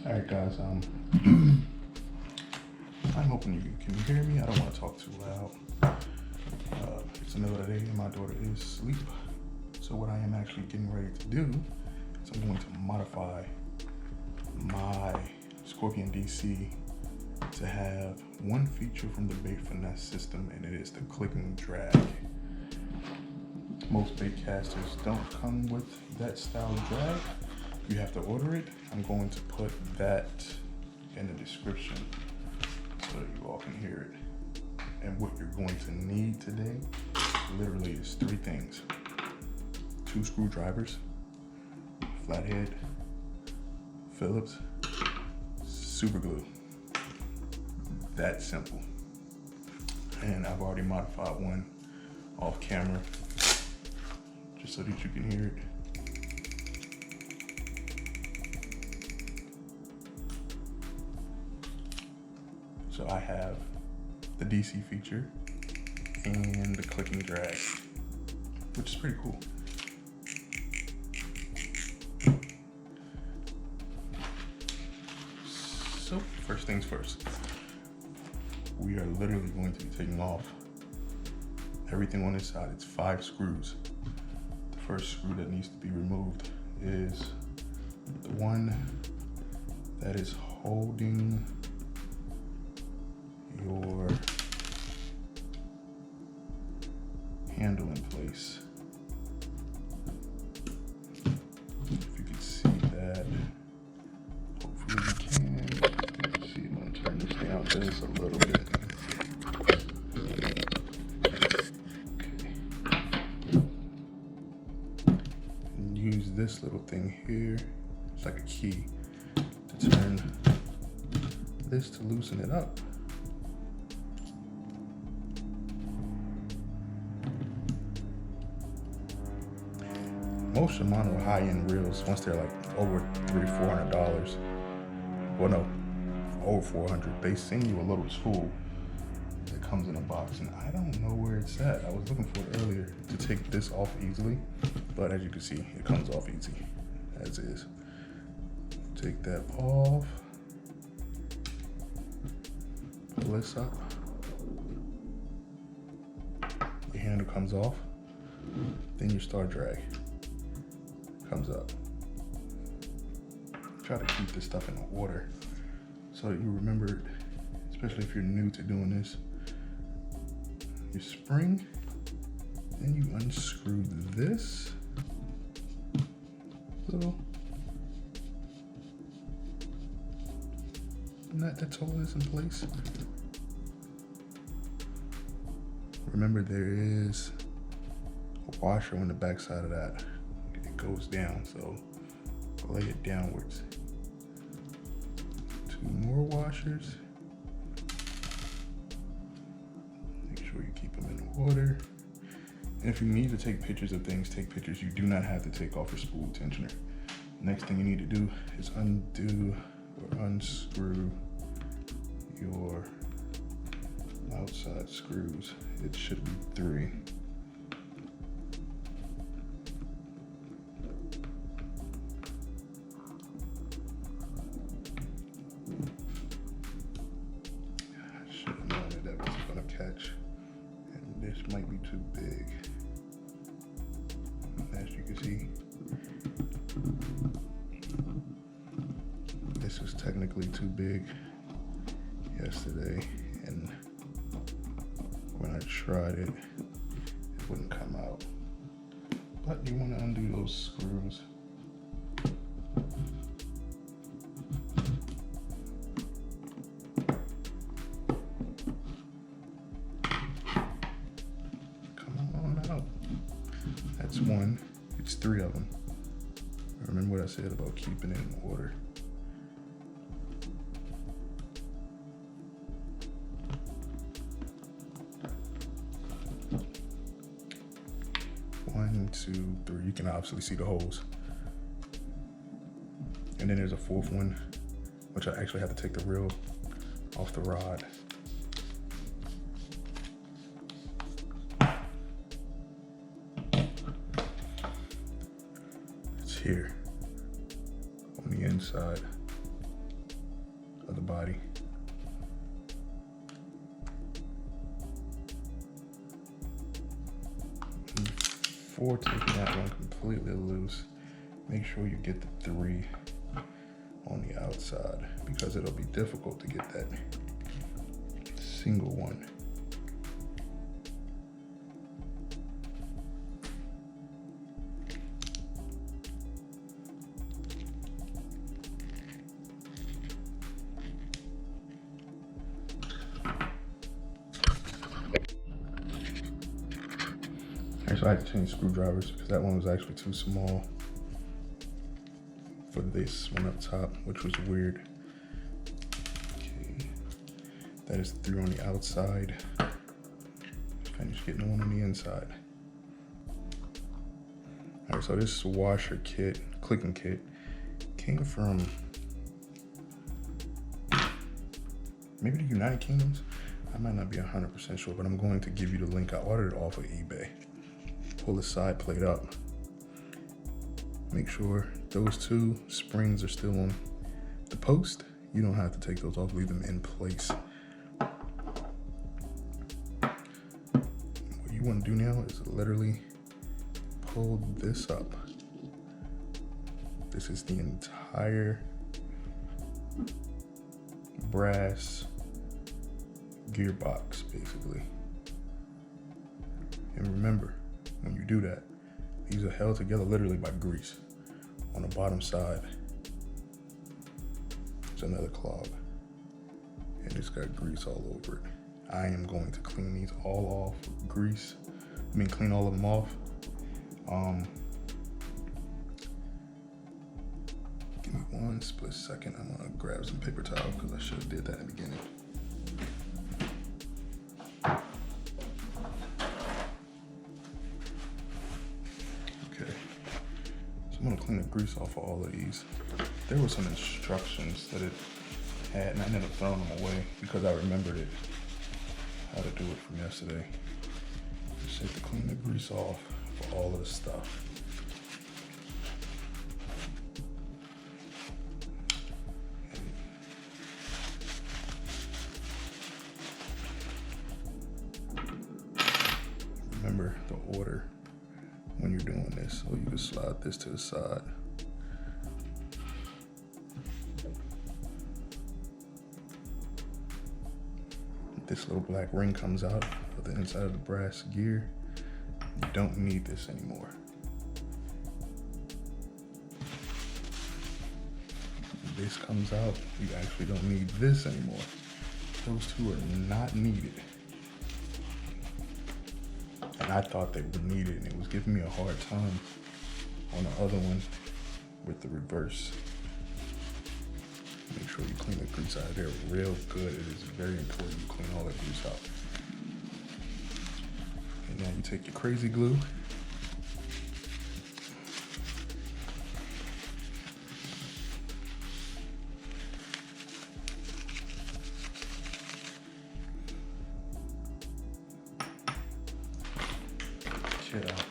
Alright guys, I'm hoping you can hear me. I don't want to talk too loud. It's the middle of the day and my daughter is asleep. So what I am actually getting ready to do is I'm going to modify my Scorpion DC to have one feature from the Bait Finesse system, and it is the click and drag. Most bait casters don't come with that style of drag. You have to order it. I'm going to put that in the description so that you all can hear it. And what you're going to need today literally is 3 things: 2 screwdrivers, flathead, Phillips, super glue. That simple. And I've already modified one off camera just so that you can hear it. So I have the DC feature and the click and drag, which is pretty cool. So first things first, we are literally going to be taking off everything on this side. It's 5 screws. The first screw that needs to be removed is the one that is holding your handle in place. If you can see that, hopefully you can. Let's see, I'm gonna turn this down just a little bit. Okay. And use this little thing here. It's like a key to turn this to loosen it up. Most Shimano high-end reels, once they're like over $300-400, well no, over 400, they send you a little tool that comes in a box, and I don't know where it's at. I was looking for it earlier to take this off easily, but as you can see, it comes off easy, as is. Take that off, pull this up, your handle comes off, then your star drag comes up. Try to keep this stuff in order so that you remember it, especially if you're new to doing this. Your spring, then you unscrew this little nut that's holding this in place. Remember, there is a washer on the back side of that. Goes down, so lay it downwards. 2 more washers. Make sure you keep them in order. And if you need to take pictures of things, take pictures. You do not have to take off your spool tensioner. Next thing you need to do is undo or unscrew your outside screws. It should be 3. Catch, and this might be too big. As you can see, this was technically too big yesterday, and when I tried it, it wouldn't come out. But you want to undo those screws. That's 1, it's 3 of them. Remember what I said about keeping it in order. One, 2, 3, you can obviously see the holes. And then there's a 4th one, which I actually have to take the reel off the rod. It's here on the inside. the body. Before taking that one completely loose, make sure you get the 3 on the outside, because it'll be difficult to get that single one. So I had to change screwdrivers because that one was actually too small for this one up top, which was weird. Okay, that is 3 on the outside. Finish getting one on the inside. All right, so this washer kit, clicking kit, came from maybe the United Kingdoms. I might not be 100% sure, but I'm going to give you the link. I ordered it off of eBay. Pull the side plate up. Make sure those 2 springs are still on the post. You don't have to take those off, leave them in place. What you want to do now is literally pull this up. This is the entire brass gearbox, basically. And remember, when you do that, these are held together literally by grease. On the bottom side, it's another clog, and it's got grease all over it. I am going to clean these all off with grease. Clean all of them off. Give me one split second. I'm gonna grab some paper towel because I should have did that in the beginning. I'm gonna clean the grease off of all of these. There were some instructions that it had, and I ended up throwing them away because I remembered it, how to do it from yesterday. Just have to clean the grease off for all of the stuff. Remember the order when you're doing this, so you can slide this to the side. This little black ring comes out of the inside of the brass gear. You don't need this anymore. This comes out, you actually don't need this anymore. Those 2 are not needed. And I thought they were needed, and it was giving me a hard time on the other one with the reverse. Make sure you clean the grease out of there real good. It is very important to clean all that grease out. And now you take your crazy glue. Kit out.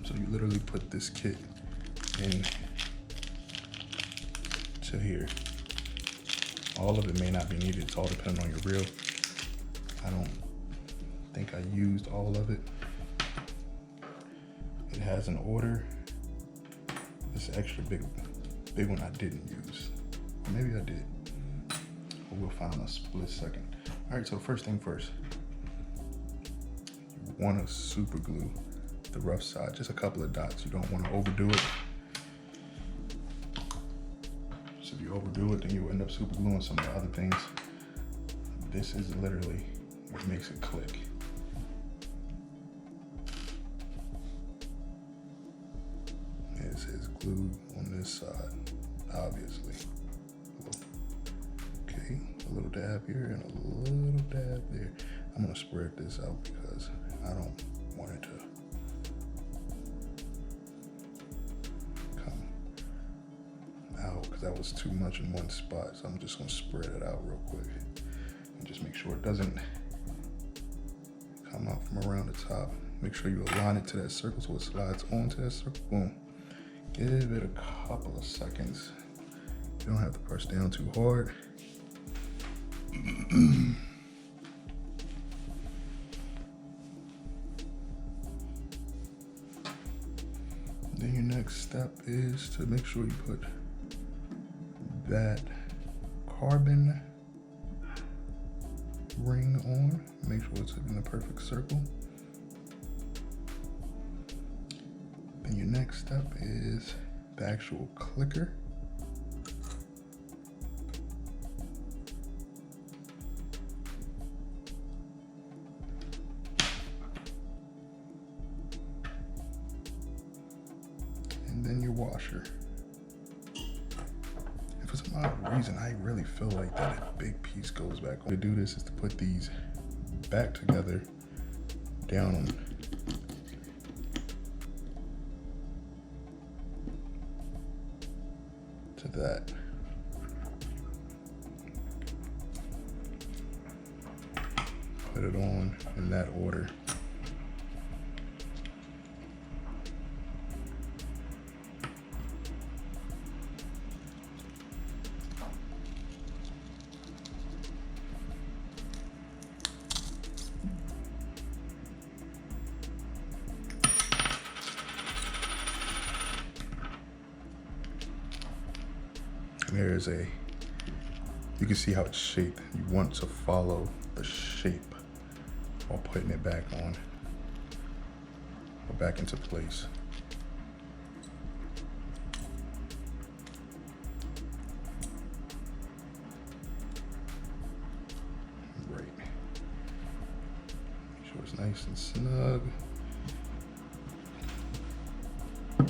So you literally put this kit in to here. All of it may not be needed. It's all depending on your reel. I don't think I used all of it. It has an order. This extra big one I didn't use. Or maybe I did. But we'll find a split second. All right, so first thing first. You want to super glue the rough side, just a couple of dots. You don't want to overdo it. So if you overdo it, then you end up super gluing some of the other things. This is literally what makes it click. It says glue on this side, obviously. Okay, a little dab here and a little dab there. I'm gonna spread this out because I don't want it to come out because that was too much in one spot. So I'm just gonna spread it out real quick. And just make sure it doesn't come out from around the top. Make sure you align it to that circle so it slides onto that circle. Boom. Give it a couple of seconds. You don't have to press down too hard. Then your next step is to make sure you put that carbon ring on. Make sure it's in the perfect circle. Then your next step is the actual clicker. And then your washer. And for some odd reason, I really feel like that big piece goes back on. To do this is to put these back together down on to that. Put it on in that order. There's you can see how it's shaped. You want to follow the shape while putting it back on or back into place. Right. Make sure it's nice and snug. Oh,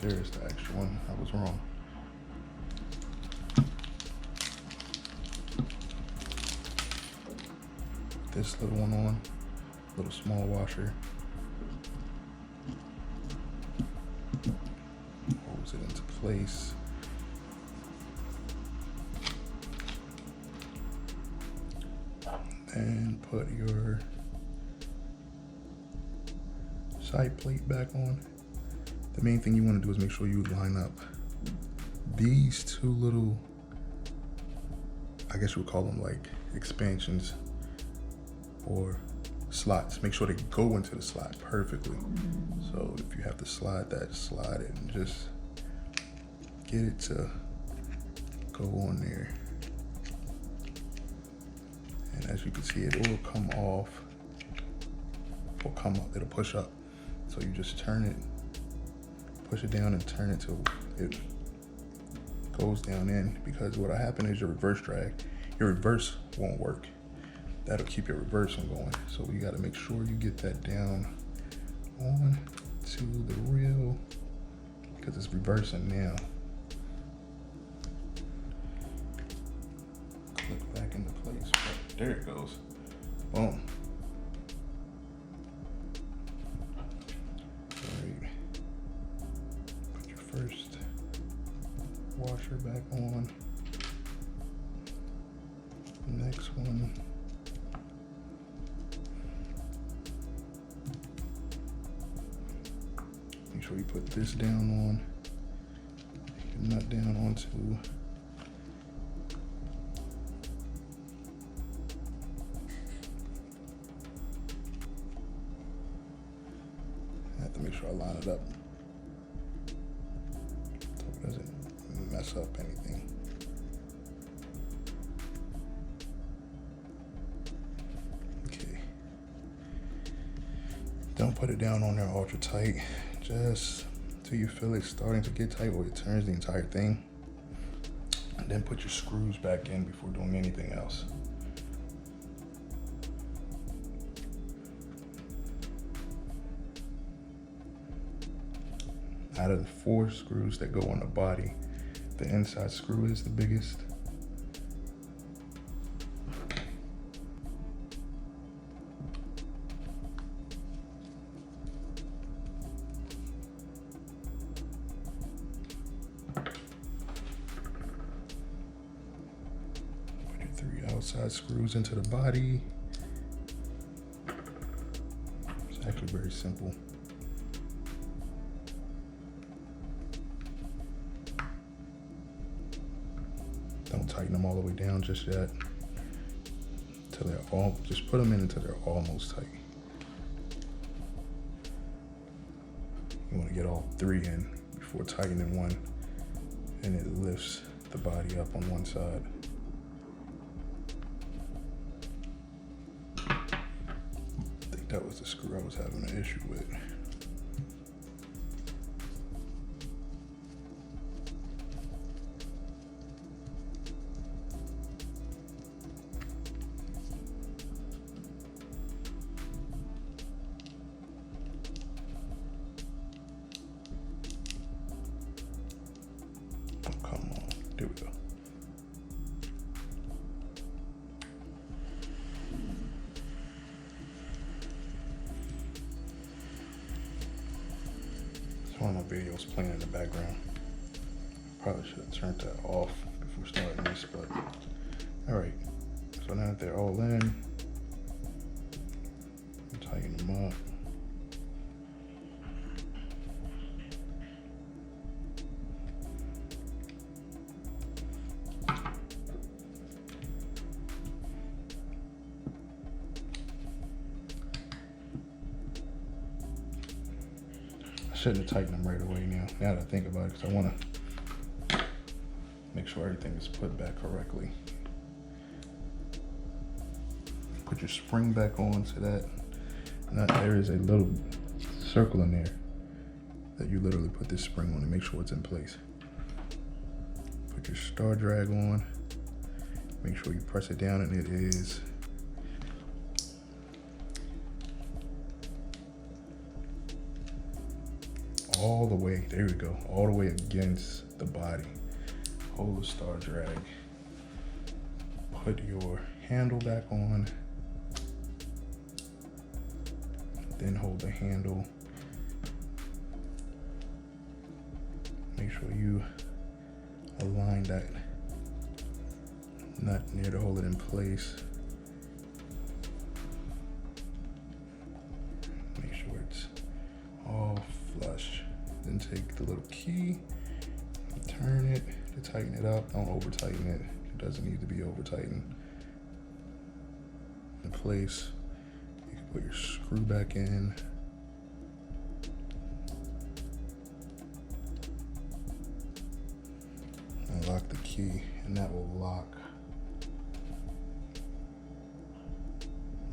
there's the extra one. I was wrong. This little one on, little small washer. Holds it into place. And put your side plate back on. The main thing you want to do is make sure you line up these two little, I guess you would call them like expansions or slots. Make sure they go into the slot perfectly. So if you have to slide that, slide it and just get it to go on there. And as you can see, it will come off or come up, it'll push up. So you just turn it, push it down and turn it till it goes down in, because what'll happen is your reverse drag, your reverse won't work. That'll keep your reverse from going. So you gotta make sure you get that down on to the reel because it's reversing now. Click back into place. There it goes. Boom. All right. Put your first washer back on. Next one. Make sure you put this down on, your nut down onto I have to make sure I line it up so it doesn't mess up anything. Okay. Don't put it down on there ultra tight. Just till you feel it starting to get tight or it turns the entire thing. And then put your screws back in before doing anything else. Out of the 4 screws that go on the body, the inside screw is the biggest. 3 outside screws into the body. It's actually very simple. Don't tighten them all the way down just yet. Until they're all, just put them in until they're almost tight. You want to get all 3 in before tightening one, and it lifts the body up on one side. I think that was the screw I was having an issue with. There we go. It's one of my videos playing in the background. Probably should have turned that off before starting this, but all right. So now that they're all in, tighten them up. I shouldn't have tightened them right away now that I think about it, because I want to make sure everything is put back correctly. Put your spring back on so that there is a little circle in there that you literally put this spring on to make sure it's in place. Put your star drag on, make sure you press it down, and it is all the way, there we go, all the way against the body. Hold the star drag. Put your handle back on. Then hold the handle. Make sure you align that nut near to hold it in place. Make sure it's all flush. Then take the little key, turn it to tighten it up. Don't over tighten it. It doesn't need to be over tightened. In place, you can put your screw back in. And lock the key, and that will lock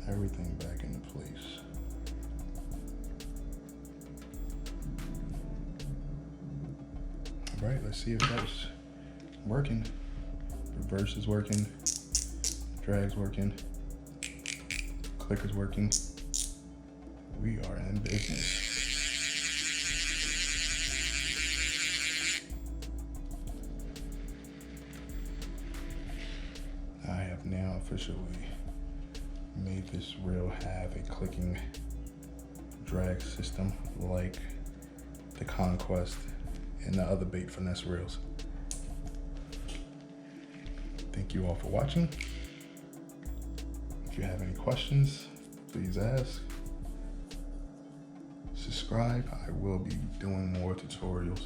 everything back into place. All right, let's see if that's working. Reverse is working, drag's working, clicker's working. We are in business. I have now officially made this reel have a clicking drag system like the Conquest and the other bait finesse reels. Thank you all for watching. If you have any questions, please ask. Subscribe. I will be doing more tutorials.